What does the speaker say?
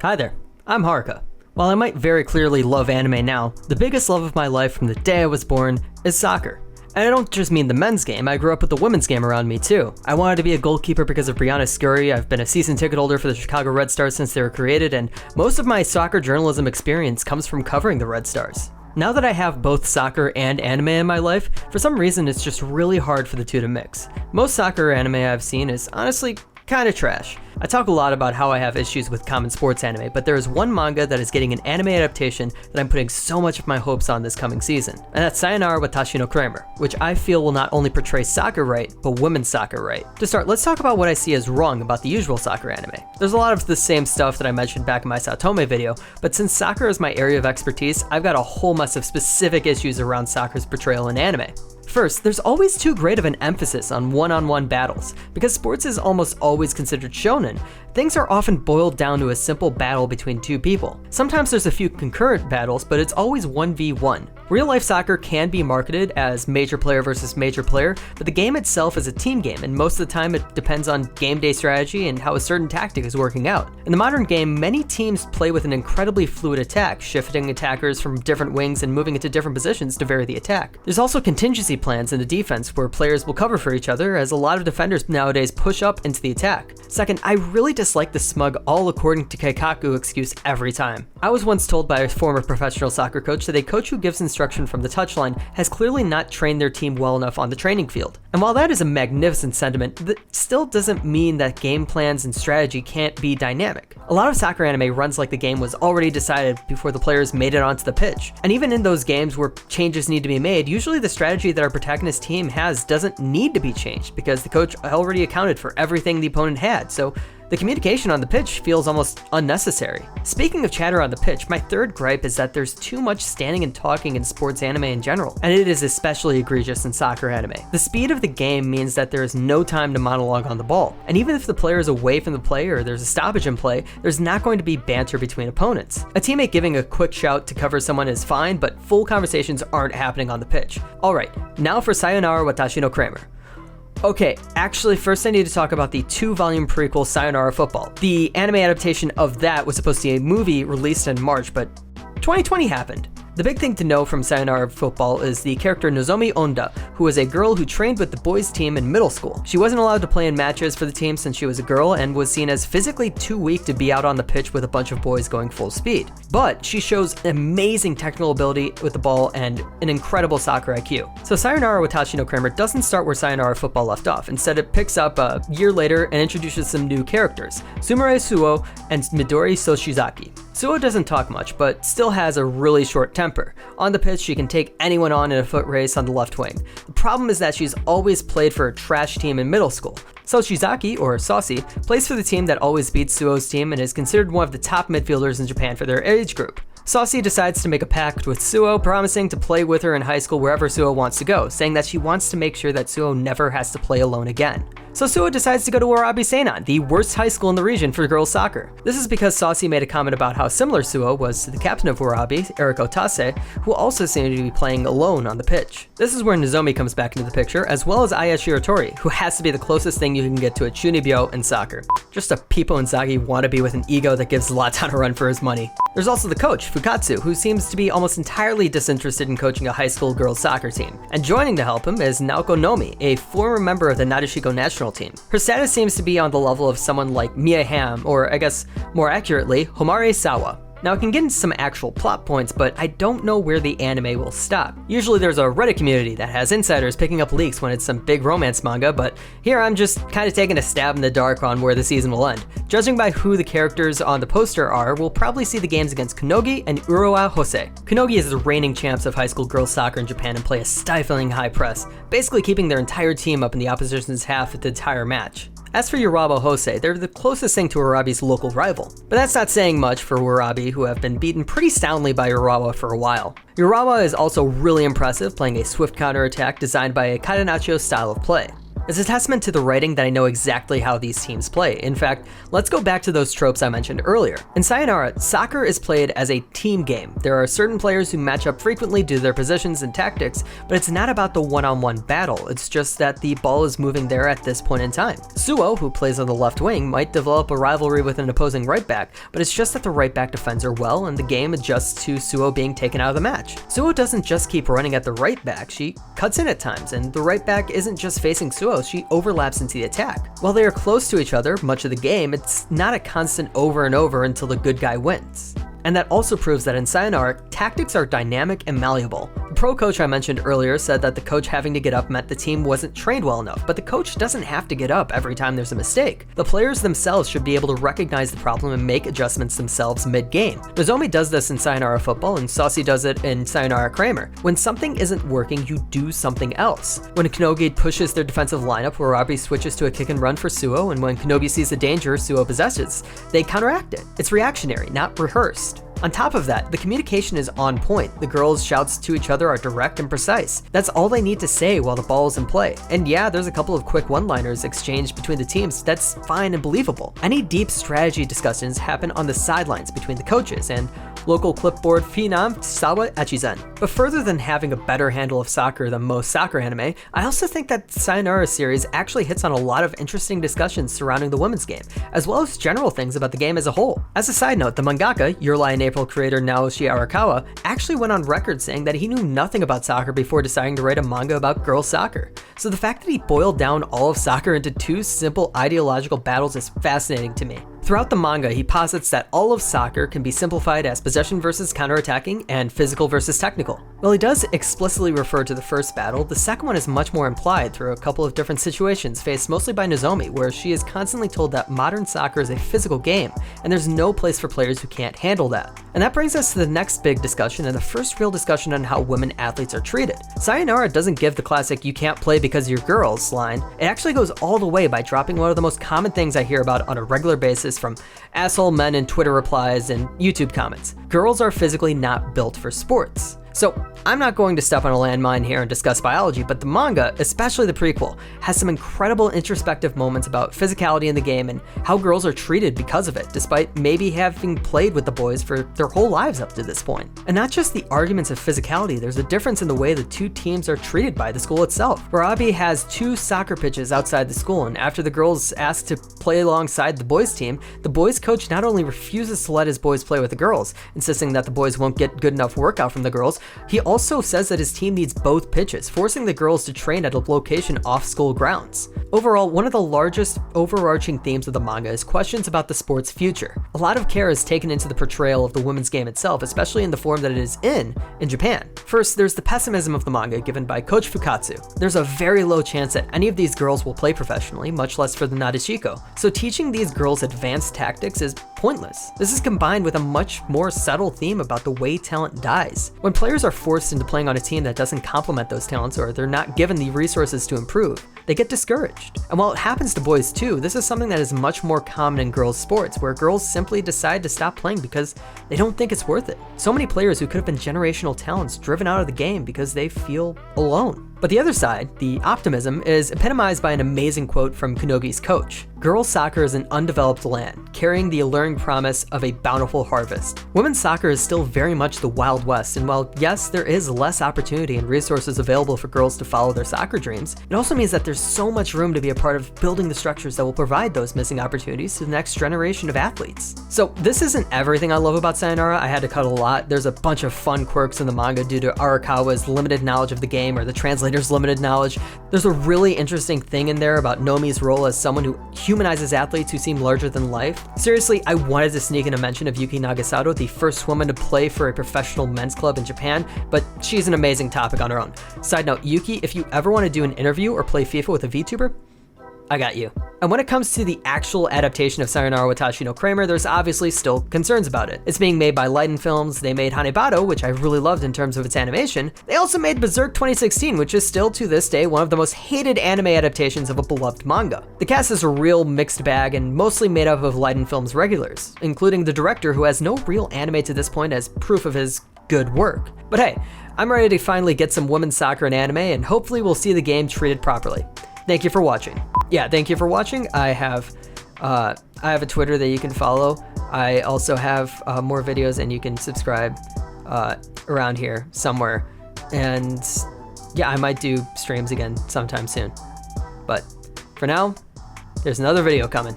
Hi there, I'm Haruka. While I might very clearly love anime now, the biggest love of my life from the day I was born is soccer. And I don't just mean the men's game, I grew up with the women's game around me too. I wanted to be a goalkeeper because of Brianna Scurry, I've been a season ticket holder for the Chicago Red Stars since they were created, and most of my soccer journalism experience comes from covering the Red Stars. Now that I have both soccer and anime in my life, for some reason it's just really hard for the two to mix. Most soccer anime I've seen is honestly kinda trash. I talk a lot about how I have issues with common sports anime, but there is one manga that is getting an anime adaptation that I'm putting so much of my hopes on this coming season, and that's Sayonara, Watashi no Cramer, which I feel will not only portray soccer right, but women's soccer right. To start, let's talk about what I see as wrong about the usual soccer anime. There's a lot of the same stuff that I mentioned back in my Saotome video, but since soccer is my area of expertise, I've got a whole mess of specific issues around soccer's portrayal in anime. First, there's always too great of an emphasis on one-on-one battles. Because sports is almost always considered shonen, things are often boiled down to a simple battle between two people. Sometimes there's a few concurrent battles, but it's always 1v1. Real-life soccer can be marketed as major player versus major player, but the game itself is a team game, and most of the time it depends on game day strategy and how a certain tactic is working out. In the modern game, many teams play with an incredibly fluid attack, shifting attackers from different wings and moving into different positions to vary the attack. There's also contingency plans in the defense where players will cover for each other, as a lot of defenders nowadays push up into the attack. Second, I really dislike the smug all according to Keikaku excuse every time. I was once told by a former professional soccer coach that a coach who gives instruction from the touchline has clearly not trained their team well enough on the training field. And while that is a magnificent sentiment, that still doesn't mean that game plans and strategy can't be dynamic. A lot of soccer anime runs like the game was already decided before the players made it onto the pitch. And even in those games where changes need to be made, usually the strategy that our protagonist team has doesn't need to be changed because the coach already accounted for everything the opponent had, so the communication on the pitch feels almost unnecessary. Speaking of chatter on the pitch, my third gripe is that there's too much standing and talking in sports anime in general, and it is especially egregious in soccer anime. The speed of the game means that there is no time to monologue on the ball, and even if the player is away from the play or there's a stoppage in play, there's not going to be banter between opponents. A teammate giving a quick shout to cover someone is fine, but full conversations aren't happening on the pitch. Alright, now for Sayonara, Watashi no Cramer. Okay, actually first I need to talk about the 2-volume prequel Sayonara Football. The anime adaptation of that was supposed to be a movie released in March, but 2020 happened. The big thing to know from Sayonara Football is the character Nozomi Onda, who was a girl who trained with the boys team in middle school. She wasn't allowed to play in matches for the team since she was a girl and was seen as physically too weak to be out on the pitch with a bunch of boys going full speed. But she shows amazing technical ability with the ball and an incredible soccer IQ. So Sayonara Watashi no Cramer doesn't start where Sayonara Football left off. Instead, it picks up a year later and introduces some new characters, Sumire Suo and Midori Soshizaki. Suo doesn't talk much, but still has a really short temper. On the pitch, she can take anyone on in a foot race on the left wing. The problem is that she's always played for a trash team in middle school. Soshizaki, or Saucy, plays for the team that always beats Suo's team and is considered one of the top midfielders in Japan for their age group. Saucy decides to make a pact with Suo, promising to play with her in high school wherever Suo wants to go, saying that she wants to make sure that Suo never has to play alone again. So Suo decides to go to Warabi Seinan, the worst high school in the region for girls soccer. This is because Saucy made a comment about how similar Suo was to the captain of Warabi, Eric Otase, who also seemed to be playing alone on the pitch. This is where Nozomi comes back into the picture, as well as Aya Shiratori, who has to be the closest thing you can get to a chunibyo in soccer. Just a Pippo Inzaghi wannabe with an ego that gives Zlatan a run for his money. There's also the coach, Fukatsu, who seems to be almost entirely disinterested in coaching a high school girls soccer team. And joining to help him is Naoko Nomi, a former member of the Nadeshiko national team. Her status seems to be on the level of someone like Mia Hamm, or I guess more accurately, Homare Sawa. Now, I can get into some actual plot points, but I don't know where the anime will stop. Usually there's a Reddit community that has insiders picking up leaks when it's some big romance manga, but here I'm just kind of taking a stab in the dark on where the season will end. Judging by who the characters on the poster are, we'll probably see the games against Kunogi and Urawa Hosei. Kunogi is the reigning champs of high school girls soccer in Japan and play a stifling high press, basically keeping their entire team up in the opposition's half the entire match. As for Urawa Hosei, they're the closest thing to Warabi's local rival. But that's not saying much for Warabi, who have been beaten pretty soundly by Urawa for a while. Urawa is also really impressive, playing a swift counterattack designed by a Catenaccio style of play. It's a testament to the writing that I know exactly how these teams play. In fact, let's go back to those tropes I mentioned earlier. In Sayonara, soccer is played as a team game. There are certain players who match up frequently due to their positions and tactics, but it's not about the one-on-one battle. It's just that the ball is moving there at this point in time. Suo, who plays on the left wing, might develop a rivalry with an opposing right back, but it's just that the right back defends her well and the game adjusts to Suo being taken out of the match. Suo doesn't just keep running at the right back, she cuts in at times, and the right back isn't just facing Suo, she overlaps into the attack. While they are close to each other much of the game, it's not a constant over and over until the good guy wins. And that also proves that in Sayonara, tactics are dynamic and malleable. The pro coach I mentioned earlier said that the coach having to get up meant the team wasn't trained well enough, but the coach doesn't have to get up every time there's a mistake. The players themselves should be able to recognize the problem and make adjustments themselves mid-game. Nozomi does this in Sayonara football, and Saucy does it in Sayonara Cramer. When something isn't working, you do something else. When Kanogi pushes their defensive lineup, Warabi switches to a kick and run for Suo, and when Kanogi sees the danger Suo possesses, they counteract it. It's reactionary, not rehearsed. On top of that, the communication is on point. The girls' shouts to each other are direct and precise. That's all they need to say while the ball is in play. And yeah, there's a couple of quick one-liners exchanged between the teams. That's fine and believable. Any deep strategy discussions happen on the sidelines between the coaches and local clipboard phenom Sawa Echizen. But further than having a better handle of soccer than most soccer anime, I also think that Sayonara series actually hits on a lot of interesting discussions surrounding the women's game, as well as general things about the game as a whole. As a side note, the mangaka, Your Lie in April creator Naoshi Arakawa, actually went on record saying that he knew nothing about soccer before deciding to write a manga about girls soccer. So the fact that he boiled down all of soccer into two simple ideological battles is fascinating to me. Throughout the manga, he posits that all of soccer can be simplified as possession versus counterattacking and physical versus technical. While he does explicitly refer to the first battle, the second one is much more implied through a couple of different situations faced mostly by Nozomi, where she is constantly told that modern soccer is a physical game, and there's no place for players who can't handle that. And that brings us to the next big discussion and the first real discussion on how women athletes are treated. Sayonara doesn't give the classic "you can't play because you're girls" line. It actually goes all the way by dropping one of the most common things I hear about on a regular basis from asshole men in Twitter replies and YouTube comments. Girls are physically not built for sports. So I'm not going to step on a landmine here and discuss biology, but the manga, especially the prequel, has some incredible introspective moments about physicality in the game and how girls are treated because of it, despite maybe having played with the boys for their whole lives up to this point. And not just the arguments of physicality, there's a difference in the way the two teams are treated by the school itself. Warabi has 2 soccer pitches outside the school, and after the girls ask to play alongside the boys team, the boys coach not only refuses to let his boys play with the girls, insisting that the boys won't get good enough workout from the girls, he also says that his team needs both pitches, forcing the girls to train at a location off school grounds. Overall, one of the largest overarching themes of the manga is questions about the sport's future. A lot of care is taken into the portrayal of the women's game itself, especially in the form that it is in Japan. First, there's the pessimism of the manga given by Coach Fukatsu. There's a very low chance that any of these girls will play professionally, much less for the Nadeshiko, so teaching these girls advanced tactics is pointless. This is combined with a much more subtle theme about the way talent dies. When players are forced into playing on a team that doesn't complement those talents, or they're not given the resources to improve, they get discouraged. And while it happens to boys too, this is something that is much more common in girls' sports, where girls simply decide to stop playing because they don't think it's worth it. So many players who could have been generational talents driven out of the game because they feel alone. But the other side, the optimism, is epitomized by an amazing quote from Kunogi's coach. "Girls' soccer is an undeveloped land, carrying the alluring promise of a bountiful harvest." Women's soccer is still very much the Wild West, and while yes, there is less opportunity and resources available for girls to follow their soccer dreams, it also means that there's so much room to be a part of building the structures that will provide those missing opportunities to the next generation of athletes. So this isn't everything I love about Sayonara. I had to cut a lot. There's a bunch of fun quirks in the manga due to Arakawa's limited knowledge of the game or the translator's limited knowledge. There's a really interesting thing in there about Nomi's role as someone who humanizes athletes who seem larger than life. Seriously, I wanted to sneak in a mention of Yuki Nagasato, the first woman to play for a professional men's club in Japan, but she's an amazing topic on her own. Side note, Yuki, if you ever want to do an interview or play FIFA with a VTuber, I got you. And when it comes to the actual adaptation of Sayonara Watashi no Cramer, there's obviously still concerns about it. It's being made by Leiden Films. They made Hanebado, which I really loved in terms of its animation. They also made Berserk 2016, which is still to this day one of the most hated anime adaptations of a beloved manga. The cast is a real mixed bag and mostly made up of Leiden Films regulars, including the director, who has no real anime to this point as proof of his good work. But hey, I'm ready to finally get some women's soccer in anime, and hopefully we'll see the game treated properly. thank you for watching. Yeah, thank you for watching. I have a Twitter that you can follow. I also have more videos, and you can subscribe around here somewhere. And yeah, I might do streams again sometime soon. But for now, there's another video coming.